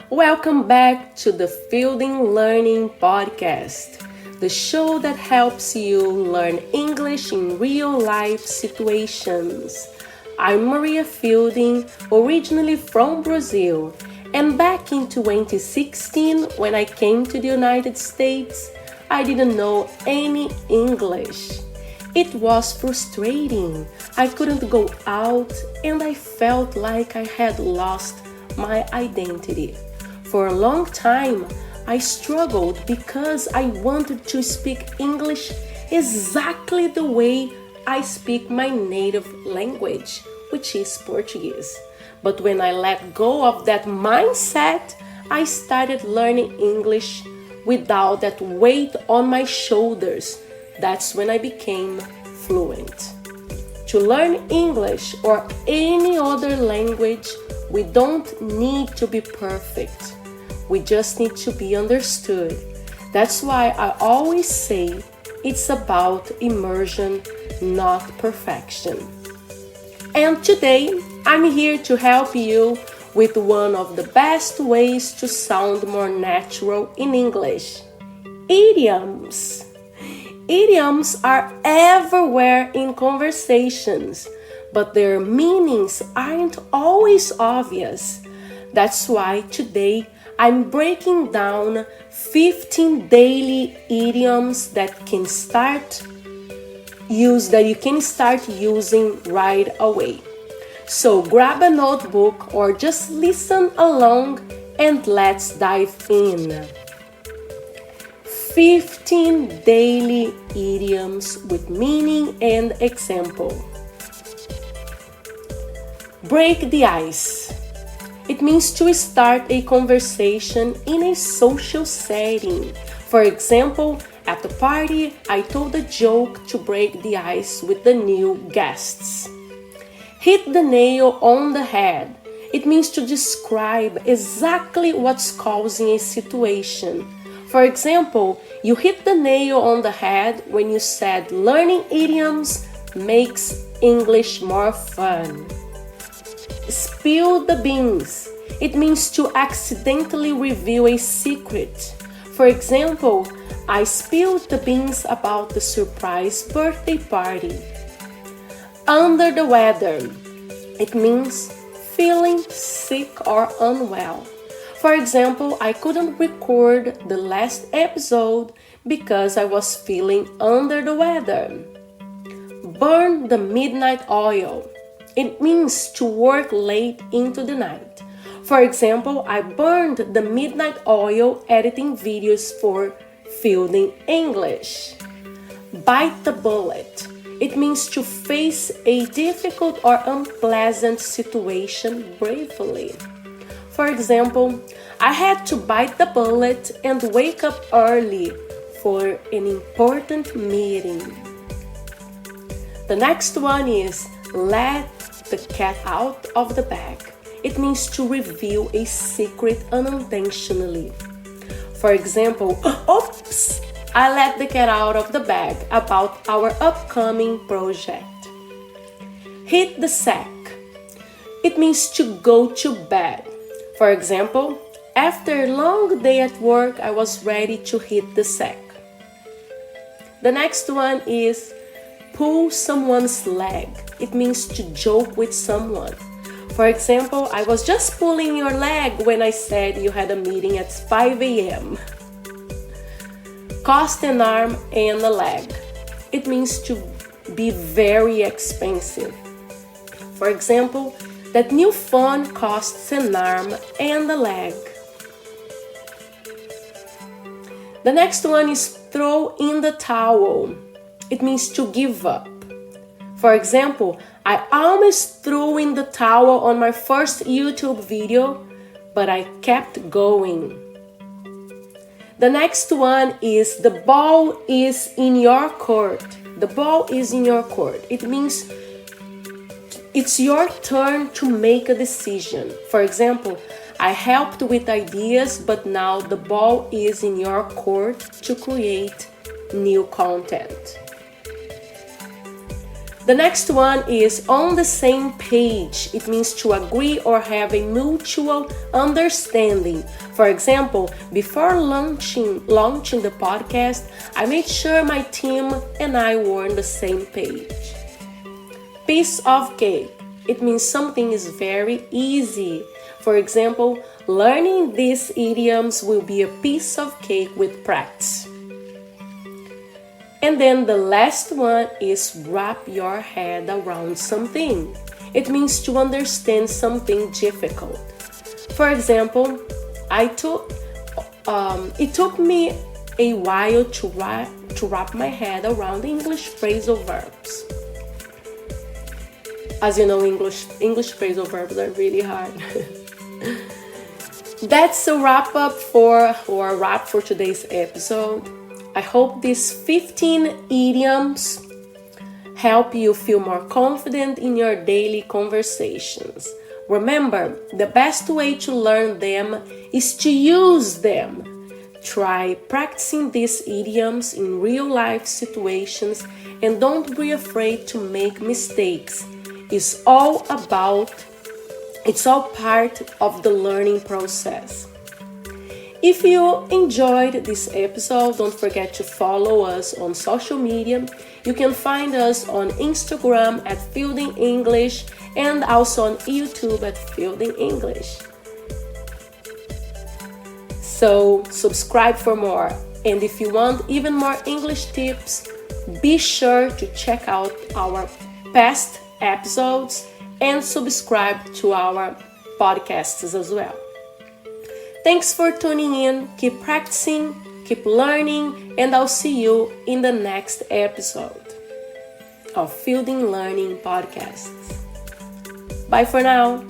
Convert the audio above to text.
Welcome back to the Fielding Learning Podcast, the show that helps you learn English in real-life situations. I'm Maria Fielding, originally from Brazil, and back in 2016, when I came to the United States, I didn't know any English. It was frustrating. I couldn't go out, and I felt like I had lost my identity. For a long time, I struggled because I wanted to speak English exactly the way I speak my native language, which is Portuguese. But when I let go of that mindset, I started learning English without that weight on my shoulders. That's when I became fluent. To learn English or any other language, we don't need to be perfect. We just need to be understood. That's why I always say it's about immersion, not perfection. And today, I'm here to help you with one of the best ways to sound more natural in English: idioms. Idioms are everywhere in conversations, but their meanings aren't always obvious. That's why today I'm breaking down 15 daily idioms that you can start using right away. So grab a notebook or just listen along and let's dive in. 15 daily idioms with meaning and example. Break the ice. It means to start a conversation in a social setting. For example, at the party, I told a joke to break the ice with the new guests. Hit the nail on the head. It means to describe exactly what's causing a situation. For example, you hit the nail on the head when you said learning idioms makes English more fun. Spill the beans. It means to accidentally reveal a secret. For example, I spilled the beans about the surprise birthday party. Under the weather. It means feeling sick or unwell. For example, I couldn't record the last episode because I was feeling under the weather. Burn the midnight oil. It means to work late into the night. For example, I burned the midnight oil editing videos for Fielding English. Bite the bullet. It means to face a difficult or unpleasant situation bravely. For example, I had to bite the bullet and wake up early for an important meeting. The next one is let the cat out of the bag. It means to reveal a secret unintentionally. For example, oops, I let the cat out of the bag about our upcoming project. Hit the sack. It means to go to bed. For example, after a long day at work, I was ready to hit the sack. The next one is pull someone's leg. It means to joke with someone. For example, I was just pulling your leg when I said you had a meeting at 5 a.m. Cost an arm and a leg. It means to be very expensive. For example, that new phone costs an arm and a leg. The next one is throw in the towel. It means to give up. For example, I almost threw in the towel on my first YouTube video, but I kept going. The next one is the ball is in your court. The ball is in your court. It means it's your turn to make a decision. For example, I helped with ideas, but now the ball is in your court to create new content. The next one is on the same page. It means to agree or have a mutual understanding. For example, before launching the podcast, I made sure my team and I were on the same page. Piece of cake. It means something is very easy. For example, learning these idioms will be a piece of cake with practice. And then the last one is wrap your head around something. It means to understand something difficult. For example, it took me a while to wrap my head around English phrasal verbs. As you know, English phrasal verbs are really hard. That's a wrap for today's episode. I hope these 15 idioms help you feel more confident in your daily conversations. Remember, the best way to learn them is to use them. Try practicing these idioms in real-life situations and don't be afraid to make mistakes. It's all part of the learning process. If you enjoyed this episode, don't forget to follow us on social media. You can find us on Instagram at Fielding English and also on YouTube at Fielding English. So subscribe for more. And if you want even more English tips, be sure to check out our past episodes and subscribe to our podcasts as well. Thanks for tuning in. Keep practicing, keep learning, and I'll see you in the next episode of Fielding Learning Podcasts. Bye for now.